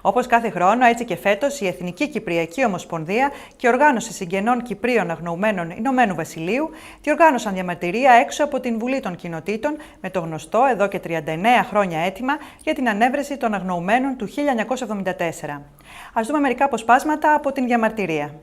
Όπως κάθε χρόνο, έτσι και φέτος, η Εθνική Κυπριακή Ομοσπονδία και Οργάνωση Συγγενών Κυπρίων Αγνοουμένων Ηνωμένου Βασιλείου διοργάνωσαν διαμαρτυρία έξω από την Βουλή των Κοινοτήτων με το γνωστό εδώ και 39 χρόνια αίτημα για την ανεύρεση των Αγνοουμένων του 1974. Ας δούμε μερικά αποσπάσματα από την διαμαρτυρία.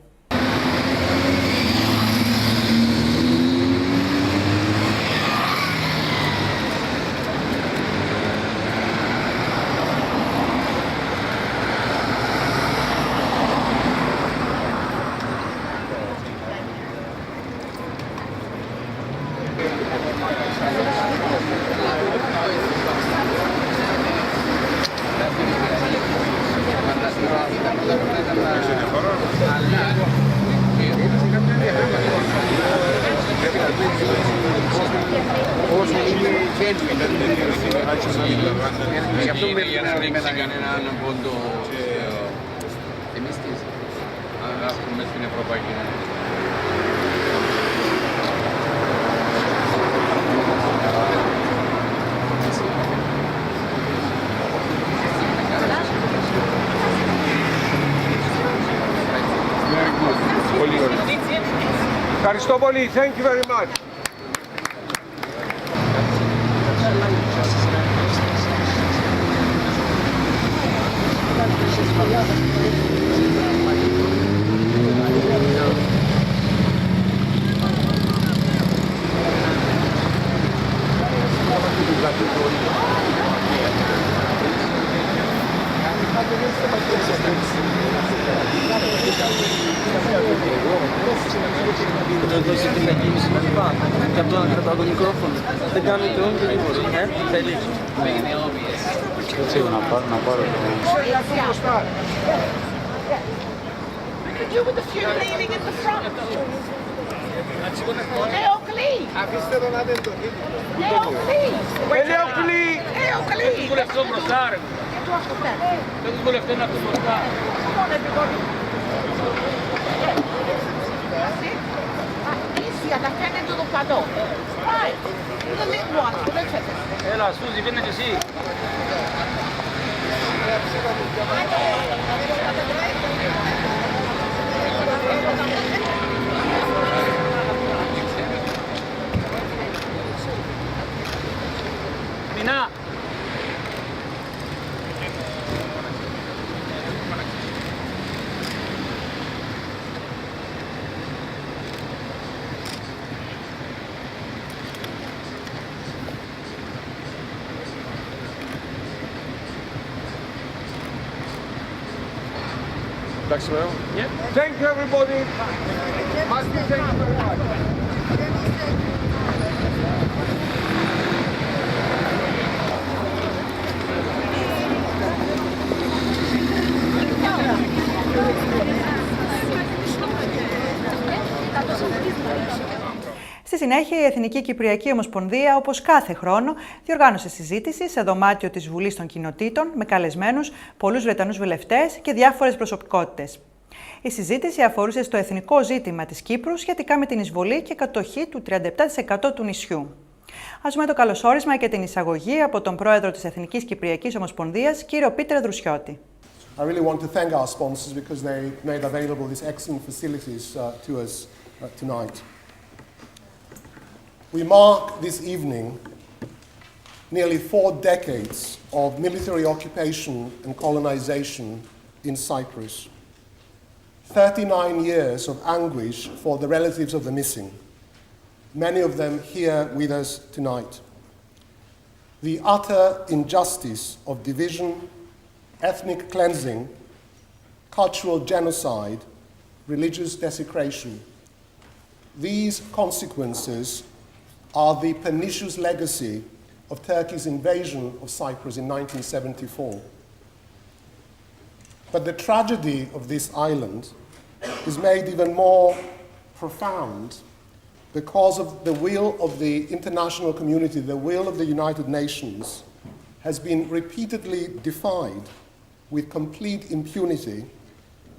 Ευχαριστώ πολύ. Thank you very much. Εδώ σε την εκκίνηση να λοιπά, και από το να κρατάω το μικρόφωνο. Δεν κάνετε όλοι γρήγορα, θέλεις. Έτσι, να πάρω το... You with the few leaning in the front. Neocli. Αφήστε τον άτεντο. Neocli. Neocli. Neocli. Τους βουλευτών μπροστά, ρε. Και του αυτοπέδου. Και τους βουλευτών να τους μπροστά. Come on everybody. Ίσια, τα φαίνεται το παντό. Right. The little one. Βουλεύετε. Έλα, Σούζη, βγαίνε και εσύ. Μινά. Thank you everybody. Must be thank you very much. Στη συνέχεια, η Εθνική Κυπριακή Ομοσπονδία, όπως κάθε χρόνο, διοργάνωσε συζήτηση σε δωμάτιο της Βουλής των Κοινοτήτων με καλεσμένους πολλούς Βρετανούς βουλευτές και διάφορες προσωπικότητες. Η συζήτηση αφορούσε στο εθνικό ζήτημα της Κύπρου σχετικά με την εισβολή και κατοχή του 37% του νησιού. Ας δούμε το καλωσόρισμα και την εισαγωγή από τον πρόεδρο της Εθνικής Κυπριακής Ομοσπονδίας, κύριο Πίτερ Δρουσιώτη. I really want to thank our sponsors because they made available these excellent facilities to us tonight. We mark this evening nearly 4 decades of military occupation and colonization in Cyprus. 39 years of anguish for the relatives of the missing, many of them here with us tonight. The utter injustice of division, ethnic cleansing, cultural genocide, religious desecration. These consequences are the pernicious legacy of Turkey's invasion of Cyprus in 1974. But the tragedy of this island is made even more profound because of the will of the international community, the will of the United Nations, has been repeatedly defied with complete impunity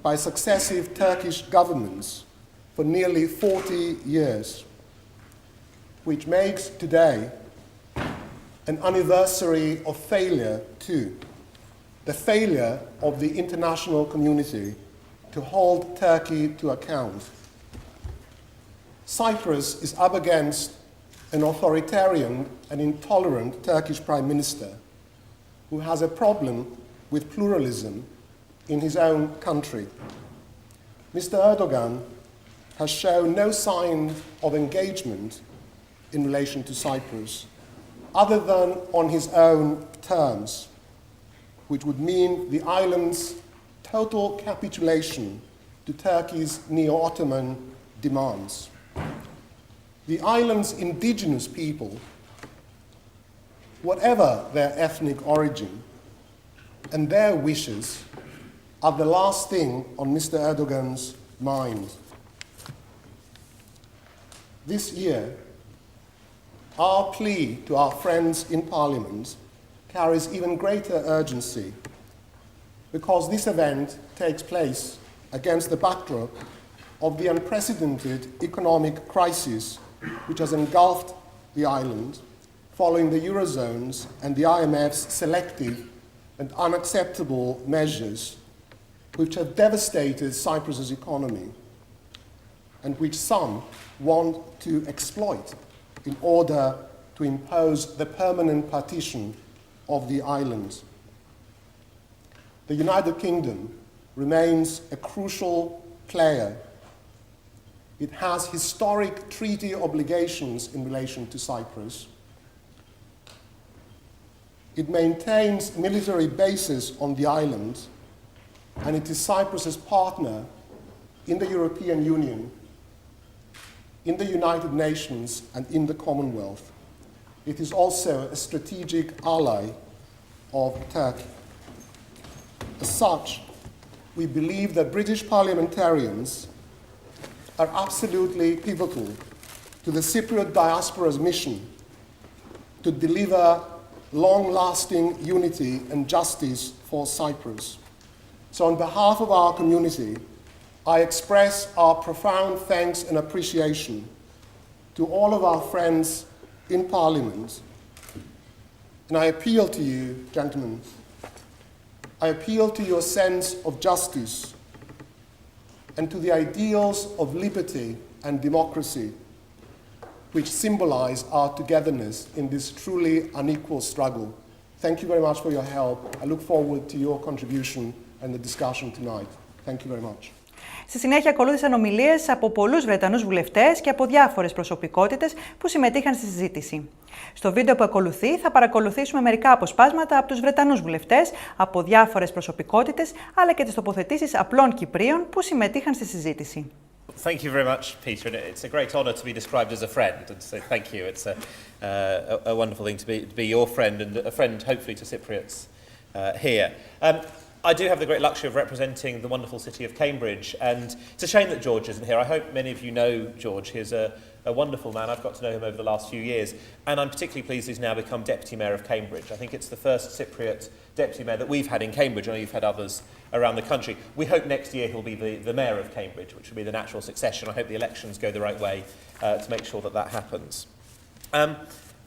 by successive Turkish governments for nearly 40 years, which makes today an anniversary of failure too. the failure of the international community to hold Turkey to account. Cyprus is up against an authoritarian and intolerant Turkish Prime Minister who has a problem with pluralism in his own country. Mr. Erdogan has shown no sign of engagement in relation to Cyprus, other than on his own terms, which would mean the island's total capitulation to Turkey's neo-Ottoman demands. The island's indigenous people, whatever their ethnic origin, and their wishes are the last thing on Mr. Erdogan's mind. This year, our plea to our friends in Parliament carries even greater urgency because this event takes place against the backdrop of the unprecedented economic crisis which has engulfed the island following the Eurozone's and the IMF's selective and unacceptable measures which have devastated Cyprus's economy and which some want to exploit in order to impose the permanent partition of the island. The United Kingdom remains a crucial player. It has historic treaty obligations in relation to Cyprus. It maintains military bases on the island, and it is Cyprus's partner in the European Union, in the United Nations, and in the Commonwealth. It is also a strategic ally of Turkey. As such, we believe that British parliamentarians are absolutely pivotal to the Cypriot diaspora's mission to deliver long-lasting unity and justice for Cyprus. So on behalf of our community, I express our profound thanks and appreciation to all of our friends in Parliament. And I appeal to you, gentlemen, I appeal to your sense of justice and to the ideals of liberty and democracy which symbolize our togetherness in this truly unequal struggle. Thank you very much for your help. I look forward to your contribution and the discussion tonight. Thank you very much. Στη συνέχεια ακολούθησαν ομιλίες από πολλούς Βρετανούς βουλευτές και από διάφορες προσωπικότητες που συμμετείχαν στη συζήτηση. Στο βίντεο που ακολουθεί θα παρακολουθήσουμε μερικά αποσπάσματα από τους Βρετανούς βουλευτές, από διάφορες προσωπικότητες, αλλά και τις τοποθετήσεις απλών Κυπρίων που συμμετείχαν στη συζήτηση. Thank you very much, Peter, and it's a great honour to be described as a friend, and so thank you. It's a wonderful thing to be your friend and a friend, hopefully, to Cypriots here. I do have the great luxury of representing the wonderful city of Cambridge, and it's a shame that George isn't here. I hope many of you know George. He's a wonderful man. I've got to know him over the last few years, and I'm particularly pleased he's now become Deputy Mayor of Cambridge. I think it's the first Cypriot Deputy Mayor that we've had in Cambridge. I know you've had others around the country. We hope next year he'll be the Mayor of Cambridge, which will be the natural succession. I hope the elections go the right way to make sure that that happens.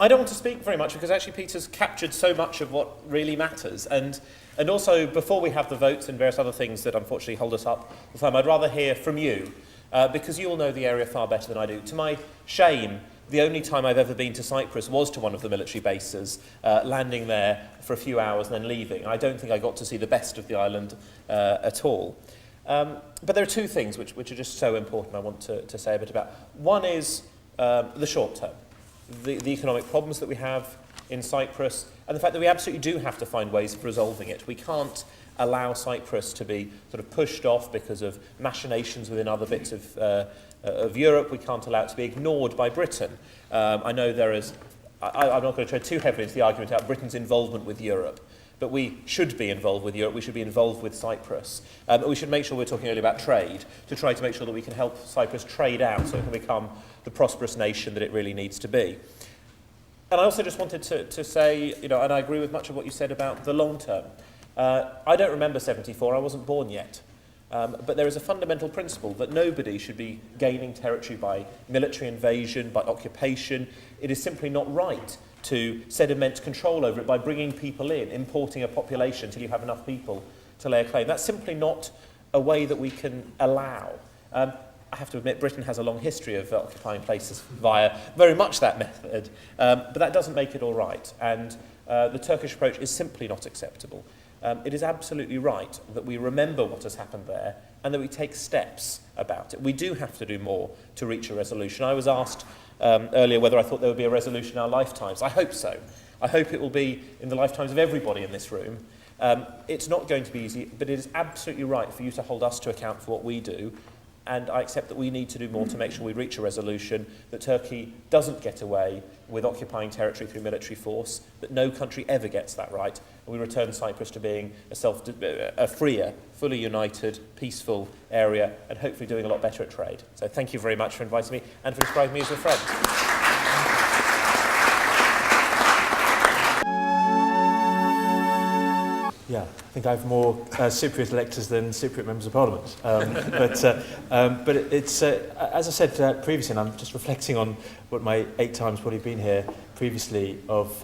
I don't want to speak very much because actually Peter's captured so much of what really matters, and also, before we have the votes and various other things that unfortunately hold us up the time, I'd rather hear from you, because you all know the area far better than I do. To my shame, the only time I've ever been to Cyprus was to one of the military bases, landing there for a few hours and then leaving. I don't think I got to see the best of the island at all. But there are two things which are just so important I want to say a bit about. One is the short term, the economic problems that we have in Cyprus, and the fact that we absolutely do have to find ways of resolving it. We can't allow Cyprus to be sort of pushed off because of machinations within other bits of Europe. We can't allow it to be ignored by Britain. I know there is, I'm not going to tread too heavily into the argument about Britain's involvement with Europe, but we should be involved with Europe, we should be involved with Cyprus. We should make sure we're talking earlier about trade, to try to make sure that we can help Cyprus trade out so it can become the prosperous nation that it really needs to be. And I also just wanted to say, you know, and I agree with much of what you said about the long term. I don't remember 74, I wasn't born yet. But there is a fundamental principle that nobody should be gaining territory by military invasion, by occupation. It is simply not right to sediment control over it by bringing people in, importing a population until you have enough people to lay a claim. That's simply not a way that we can allow. I have to admit, Britain has a long history of occupying places via very much that method, but that doesn't make it all right, and the Turkish approach is simply not acceptable. It is absolutely right that we remember what has happened there and that we take steps about it. We do have to do more to reach a resolution. I was asked earlier whether I thought there would be a resolution in our lifetimes. I hope so. I hope it will be in the lifetimes of everybody in this room. It's not going to be easy, but it is absolutely right for you to hold us to account for what we do, and I accept that we need to do more to make sure we reach a resolution, that Turkey doesn't get away with occupying territory through military force, that no country ever gets that right, and we return Cyprus to being a freer, fully united, peaceful area, and hopefully doing a lot better at trade. So thank you very much for inviting me and for describing me as a friend. Yeah, I think I have more Cypriot electors than Cypriot members of Parliament. But it's, as I said previously, and I'm just reflecting on what my 8 times probably been here previously of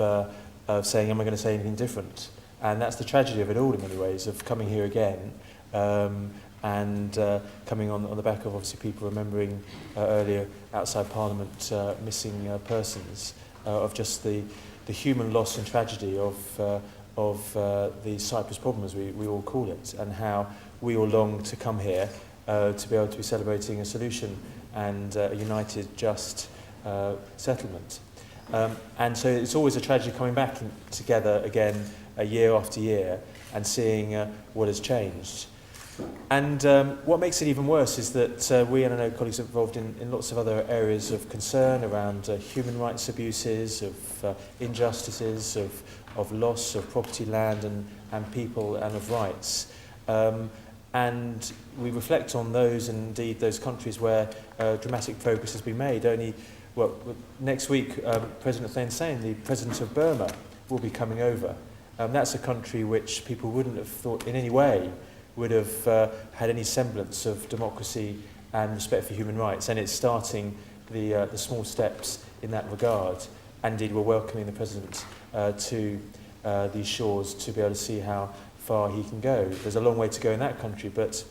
saying, am I going to say anything different? And that's the tragedy of it all in many ways, of coming here again and coming on the back of obviously people remembering earlier outside Parliament missing persons, of just the human loss and tragedy of the Cyprus problem, as we all call it, and how we all long to come here to be able to be celebrating a solution and a united, just settlement. And so it's always a tragedy coming back together again year after year and seeing what has changed. And what makes it even worse is that we, and I know colleagues are involved in lots of other areas of concern around human rights abuses, of injustices, of loss of property, land and people and of rights. And we reflect on those, and indeed those countries where dramatic progress has been made. Next week, President Thein Sein, the President of Burma, will be coming over. That's a country which people wouldn't have thought in any way would have had any semblance of democracy and respect for human rights, and it's starting the small steps in that regard. And indeed, we're welcoming the President to these shores to be able to see how far he can go. There's a long way to go in that country, but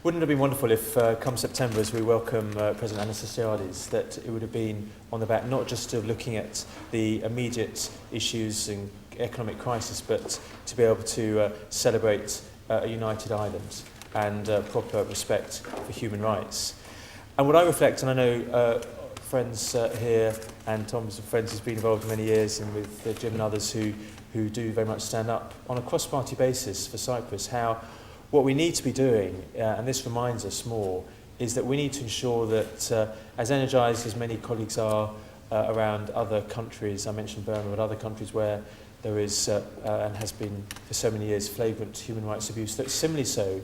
wouldn't it have been wonderful if come September, as we welcome President Anastasiades, that it would have been on the back not just of looking at the immediate issues and economic crisis, but to be able to celebrate a united Ireland and proper respect for human rights. And what I reflect, and I know friends here, and Tom's friends has been involved for many years, and with Jim and others who do very much stand up on a cross-party basis for Cyprus, how what we need to be doing, and this reminds us more, is that we need to ensure that as energised as many colleagues are around other countries, I mentioned Burma, but other countries where there is, and has been for so many years, flagrant human rights abuse, that similarly so,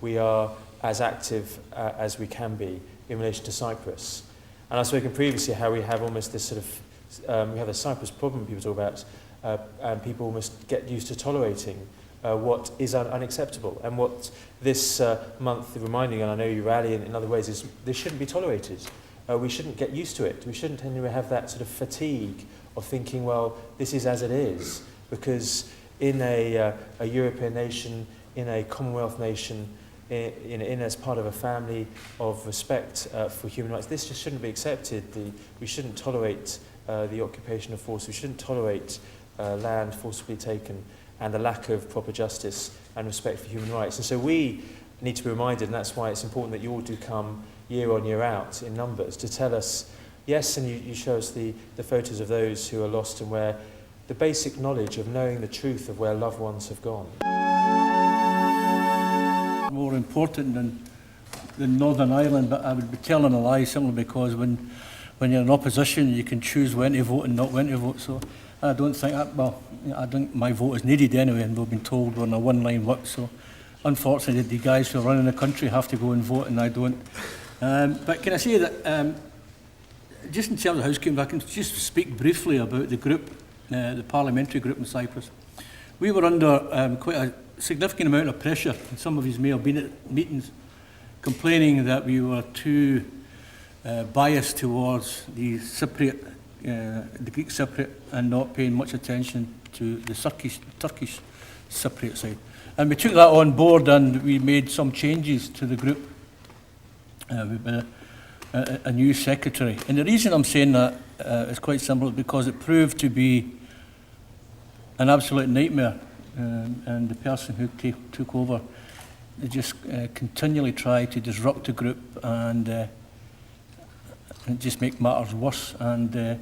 we are as active as we can be in relation to Cyprus. And I've spoken previously how we have almost this sort of, we have a Cyprus problem people talk about, and people almost get used to tolerating what is unacceptable. And what this month reminding, and I know you rally in other ways, is this shouldn't be tolerated. We shouldn't get used to it. We shouldn't anyway have that sort of fatigue of thinking, well, this is as it is, because in a European nation, in a Commonwealth nation, in as part of a family of respect for human rights, this just shouldn't be accepted. We shouldn't tolerate the occupation of force. We shouldn't tolerate land forcibly taken and the lack of proper justice and respect for human rights. And so we need to be reminded, and that's why it's important that you all do come year on, year out in numbers to tell us, yes, and you show us the photos of those who are lost and where the basic knowledge of knowing the truth of where loved ones have gone. More important than Northern Ireland, but I would be telling a lie simply because when you're in opposition you can choose when to vote and not when to vote. So I don't think I think my vote is needed anyway, and we've been told we're on a one-line whip. So unfortunately the guys who are running the country have to go and vote and I don't. But can I say that just in terms of housekeeping, I can just speak briefly about the group, the parliamentary group in Cyprus. We were under quite a significant amount of pressure, and some of you may have been at meetings complaining that we were too biased towards the Cypriot the Greek Cypriot and not paying much attention to the Turkish Cypriot side. And we took that on board and we made some changes to the group. We've been a new secretary. And the reason I'm saying that is quite simple, because it proved to be an absolute nightmare. And the person who took over, they just continually tried to disrupt the group and just make matters worse. And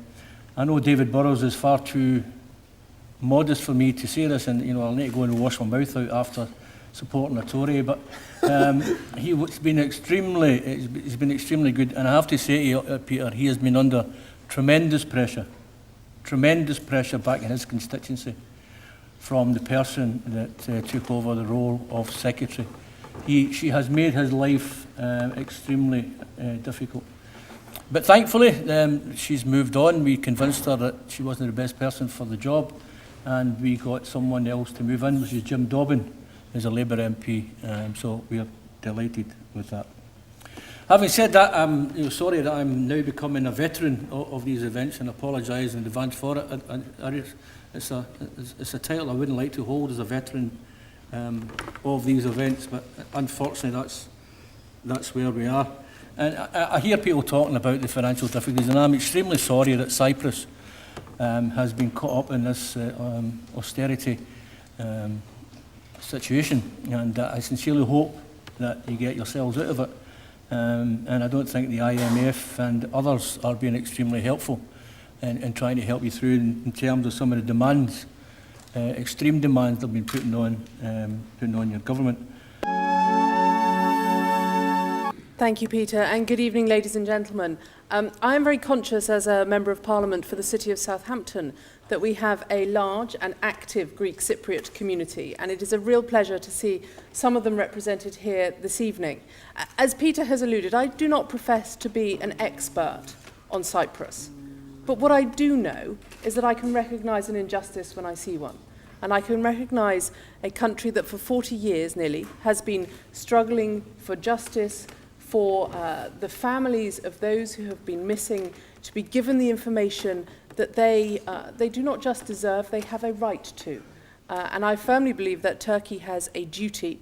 I know David Burrows is far too modest for me to say this, and I'll need to go and wash my mouth out after supporting a Tory, but he's been extremely good, and I have to say to you, Peter, he has been under tremendous pressure back in his constituency from the person that took over the role of secretary. She has made his life extremely difficult. But thankfully, she's moved on. We convinced her that she wasn't the best person for the job, and we got someone else to move in, which is Jim Dobbin, as a Labour MP, so we are delighted with that. Having said that, I'm sorry that I'm now becoming a veteran of these events, and apologise in advance for it. It's a title I wouldn't like to hold as a veteran of these events, but unfortunately that's where we are. And I hear people talking about the financial difficulties, and I'm extremely sorry that Cyprus has been caught up in this austerity situation, and I sincerely hope that you get yourselves out of it. And I don't think the IMF and others are being extremely helpful in trying to help you through in terms of some of the demands, extreme demands that have been putting on your government. Thank you, Peter, and good evening, ladies and gentlemen. I am very conscious as a Member of Parliament for the City of Southampton that we have a large and active Greek Cypriot community, and it is a real pleasure to see some of them represented here this evening. As Peter has alluded, I do not profess to be an expert on Cyprus, but what I do know is that I can recognise an injustice when I see one, and I can recognise a country that for 40 years nearly has been struggling for justice, for the families of those who have been missing to be given the information that they do not just deserve, they have a right to. And I firmly believe that Turkey has a duty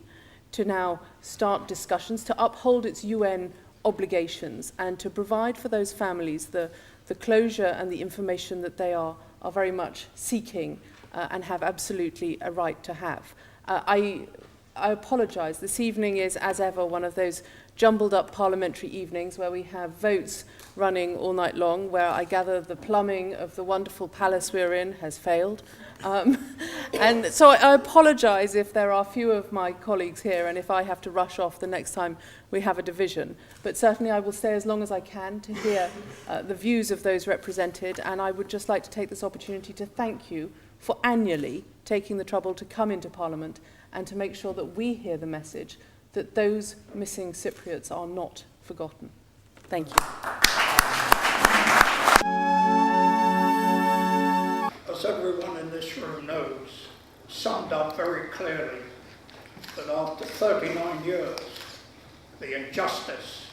to now start discussions, to uphold its UN obligations, and to provide for those families the closure and the information that they are very much seeking and have absolutely a right to have. I apologise. This evening is, as ever, one of those jumbled up parliamentary evenings where we have votes running all night long, where I gather the plumbing of the wonderful palace we're in has failed. And so I apologise if there are few of my colleagues here and if I have to rush off the next time we have a division. But certainly I will stay as long as I can to hear the views of those represented, and I would just like to take this opportunity to thank you for annually taking the trouble to come into Parliament and to make sure that we hear the message that those missing Cypriots are not forgotten. Thank you. As everyone in this room knows, summed up very clearly that after 39 years, the injustice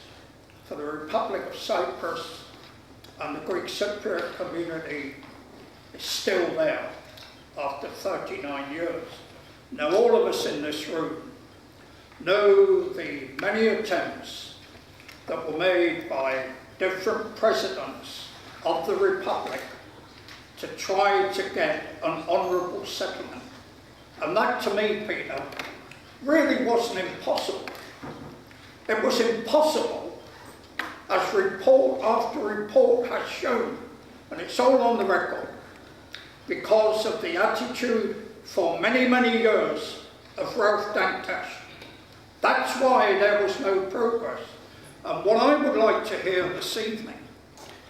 for the Republic of Cyprus and the Greek Cypriot community is still there after 39 years. Now, all of us in this room know the many attempts that were made by different presidents of the Republic to try to get an honourable settlement. And that, to me, Peter, really wasn't impossible. It was impossible, as report after report has shown, and it's all on the record, because of the attitude for many, many years of Ralph Danktash. That's why there was no progress. And what I would like to hear this evening,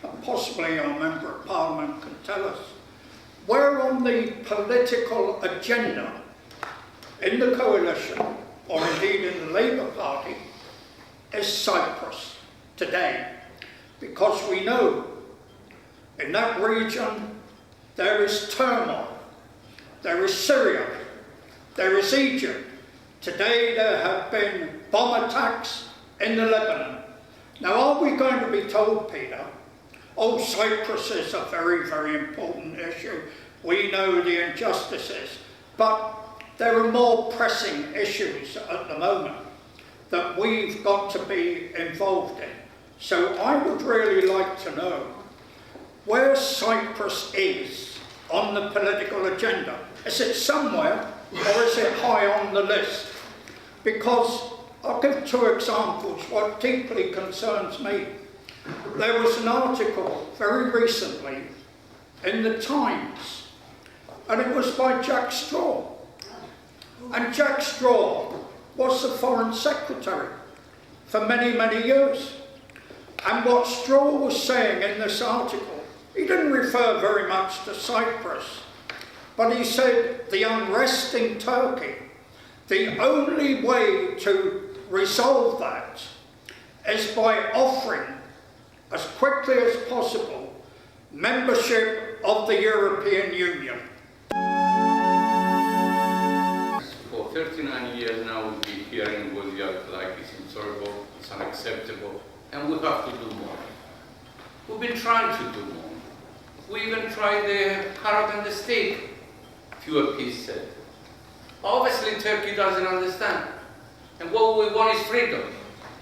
and possibly our Member of Parliament can tell us, where on the political agenda in the coalition, or indeed in the Labour Party, is Cyprus today? Because we know in that region there is turmoil, there is Syria, there is Egypt. Today there have been bomb attacks in the Lebanon. Now, are we going to be told, Peter, Oh, Cyprus is a very, very important issue. We know the injustices, but there are more pressing issues at the moment that we've got to be involved in. So I would really like to know where Cyprus is on the political agenda. Is it somewhere or is it high on the list? Because I'll give two examples what deeply concerns me. There was an article very recently in the Times, and it was by Jack Straw. And Jack Straw was the Foreign Secretary for many, many years. And what Straw was saying in this article, he didn't refer very much to Cyprus, but he said the unrest in Turkey, the only way to resolve that is by offering, as quickly as possible, membership of the European Union. For 39 years now we've been hearing what you are like, it's intolerable, it's unacceptable, and we have to do more. We've been trying to do more. We even tried the carrot and the stick, few MPs said. Obviously Turkey doesn't understand. And what we want is freedom.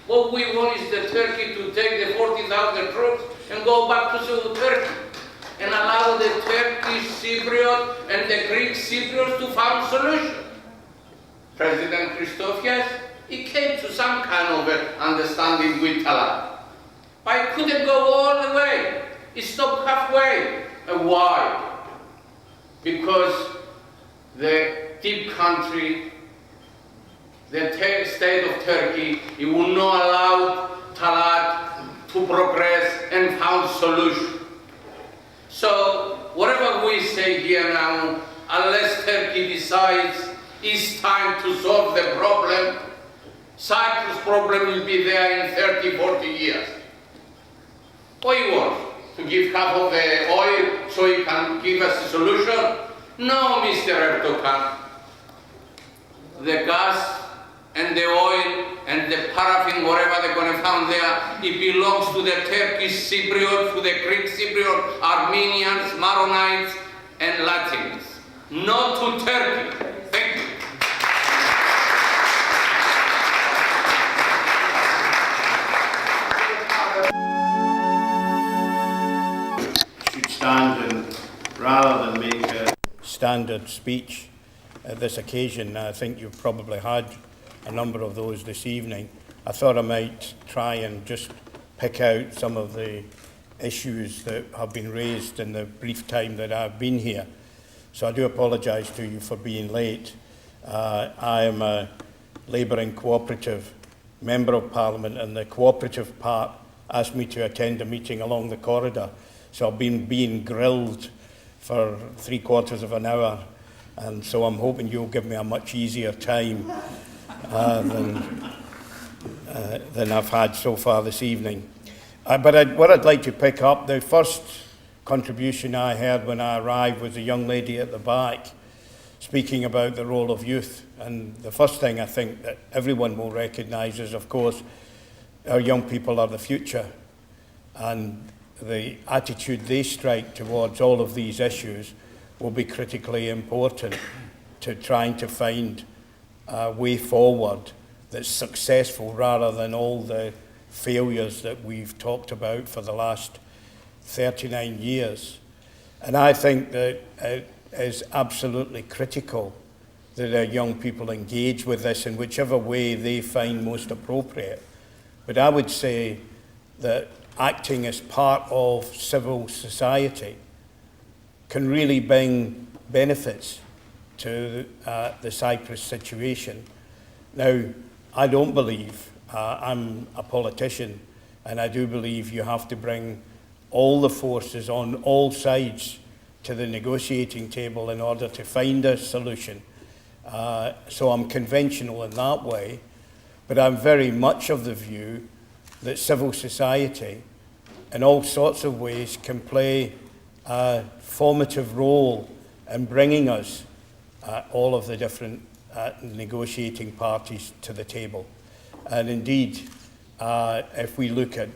What we want is the Turkey to take the 40,000 troops and go back to Turkey and allow the Turkish Cypriot and the Greek Cypriots to find solution. President Christofias, he came to some kind of understanding with Talat. But he couldn't go all the way. He stopped halfway. And why? Because the deep country, the state of Turkey, it will not allow Talat to progress and find solution. So whatever we say here now, unless Turkey decides it's time to solve the problem, Cyprus problem will be there in 30, 40 years. What do you want? To give half of the oil so he can give us a solution? No, Mr. Erdogan. The gas and the oil and the paraffin, whatever they're going to find there, it belongs to the Turkish Cypriot, to the Greek Cypriot, Armenians, Maronites, and Latins. Not to Turkey. Thank you. Should stand and rather than make a standard speech at this occasion. I think you've probably had a number of those this evening. I thought I might try and just pick out some of the issues that have been raised in the brief time that I've been here. So I do apologise to you for being late. I am a labouring cooperative member of Parliament, and the cooperative part asked me to attend a meeting along the corridor. So I've been being grilled for 3/4 of an hour, and so I'm hoping you'll give me a much easier time than I've had so far this evening. But what I'd like to pick up, the first contribution I heard when I arrived was a young lady at the back speaking about the role of youth. And the first thing I think that everyone will recognise is, of course, our young people are the future. And the attitude they strike towards all of these issues will be critically important to trying to find a way forward that's successful rather than all the failures that we've talked about for the last 39 years. And I think that it is absolutely critical that our young people engage with this in whichever way they find most appropriate. But I would say that acting as part of civil society can really bring benefits to the Cyprus situation. Now, I don't believe, I'm a politician, and I do believe you have to bring all the forces on all sides to the negotiating table in order to find a solution. So I'm conventional in that way, but I'm very much of the view that civil society in all sorts of ways can play a formative role in bringing us all of the different negotiating parties to the table. And indeed, if we look at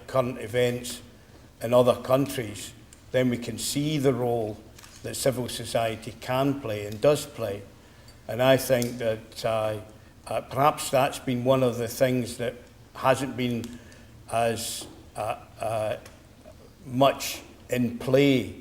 current events, in other countries, then we can see the role that civil society can play and does play. And I think that perhaps that's been one of the things that hasn't been as much in play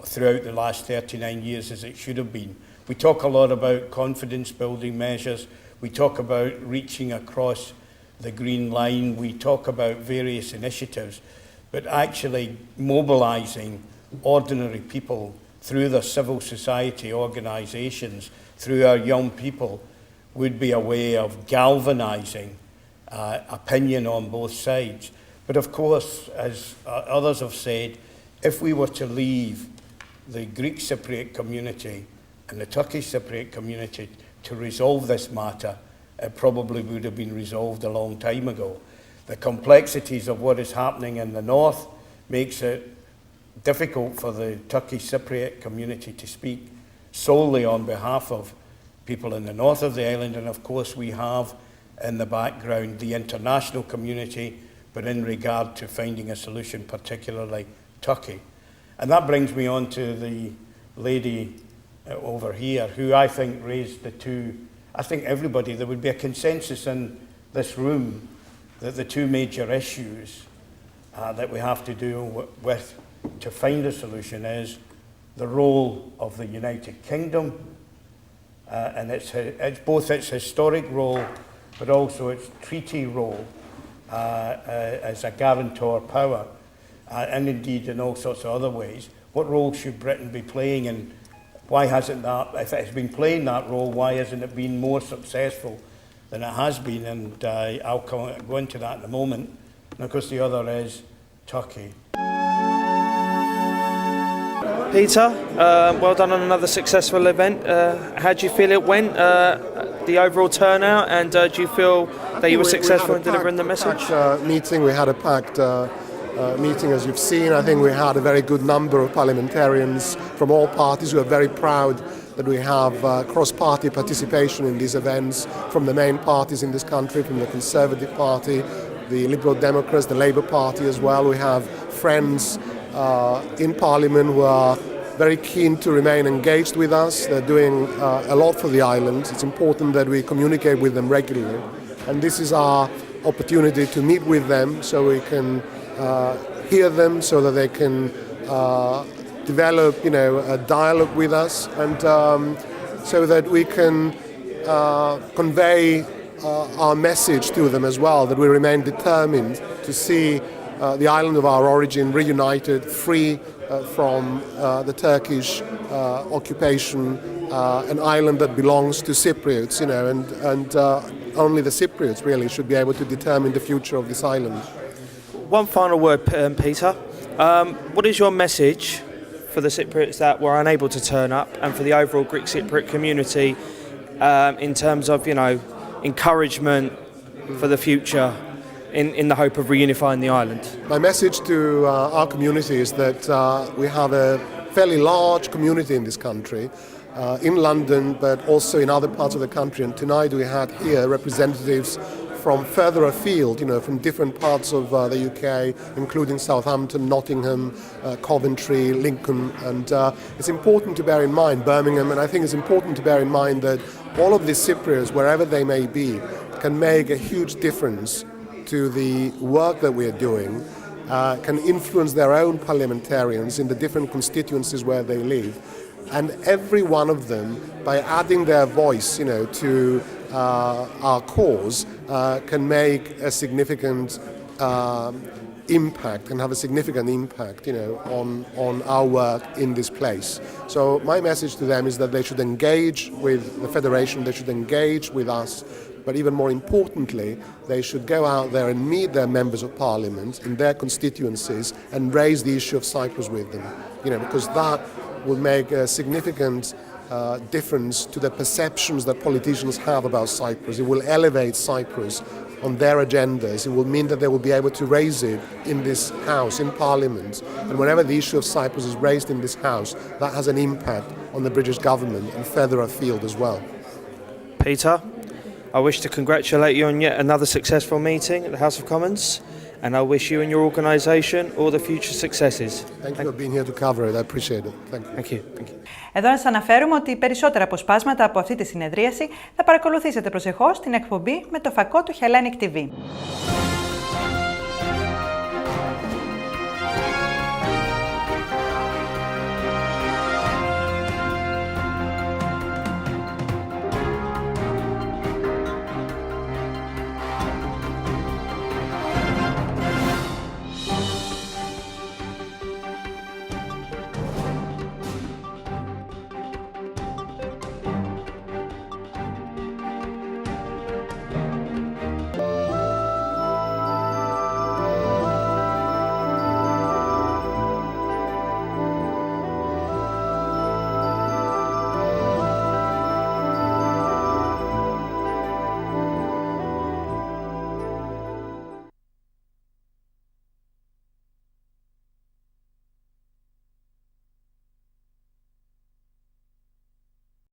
throughout the last 39 years as it should have been. We talk a lot about confidence building measures, we talk about reaching across the green line, we talk about various initiatives, but actually mobilising ordinary people through their civil society organisations, through our young people, would be a way of galvanising opinion on both sides. But of course, as others have said, if we were to leave the Greek Cypriot community and the Turkish Cypriot community to resolve this matter, it probably would have been resolved a long time ago. The complexities of what is happening in the north makes it difficult for the Turkish Cypriot community to speak solely on behalf of people in the north of the island, and of course we have in the background the international community, but in regard to finding a solution, particularly Turkey. And that brings me on to the lady over here, who I think raised the two, I think everybody, there would be a consensus in this room that the two major issues that we have to deal with to find a solution is the role of the United Kingdom and it's both its historic role but also its treaty role as a guarantor power and indeed in all sorts of other ways. What role should Britain be playing, and why hasn't that, if it has been playing that role, why hasn't it been more successful than it has been? And I'll go into that in a moment. And of course the other is Turkey. Peter, well done on another successful event. How do you feel it went, the overall turnout, and do you feel that you were successful in delivering the message? Meeting. We had a packed meeting, as you've seen. I think we had a very good number of parliamentarians from all parties who are very proud that we have cross-party participation in these events from the main parties in this country, from the Conservative Party, the Liberal Democrats, the Labour Party as well. We have friends in Parliament who are very keen to remain engaged with us. They're doing a lot for the island. It's important that we communicate with them regularly. And this is our opportunity to meet with them so we can hear them, so that they can develop, a dialogue with us, and so that we can convey our message to them as well, that we remain determined to see the island of our origin reunited, free from the Turkish occupation, an island that belongs to Cypriots, and only the Cypriots really should be able to determine the future of this island. One final word, Peter. What is your message for the Cypriots that were unable to turn up, and for the overall Greek Cypriot community in terms of, encouragement for the future in the hope of reunifying the island? My message to our community is that we have a fairly large community in this country, in London, but also in other parts of the country. And tonight we had here representatives from further afield, from different parts of the UK, including Southampton, Nottingham, Coventry, Lincoln. And it's important to bear in mind, Birmingham, and I think it's important to bear in mind that all of these Cypriots, wherever they may be, can make a huge difference to the work that we are doing, can influence their own parliamentarians in the different constituencies where they live. And every one of them, by adding their voice, to our cause, can make a significant impact, and have a significant impact, on our work in this place. So my message to them is that they should engage with the Federation, they should engage with us, but even more importantly, they should go out there and meet their members of parliament in their constituencies and raise the issue of Cyprus with them, because that will make a significant difference to the perceptions that politicians have about Cyprus. It will elevate Cyprus on their agendas. It will mean that they will be able to raise it in this House, in Parliament. And whenever the issue of Cyprus is raised in this House, that has an impact on the British government and further afield as well. Peter, I wish to congratulate you on yet another successful meeting at the House of Commons. and I wish you and your organisation all the future successes. Thank you for being here to cover it. I appreciate it. Thank you. Thank you. Εδώ να σας αναφέρουμε ότι περισσότερα αποσπάσματα από αυτή τη συνεδρίαση θα παρακολουθήσετε προσεχώς στην εκπομπή με το φακό του Hellenic TV.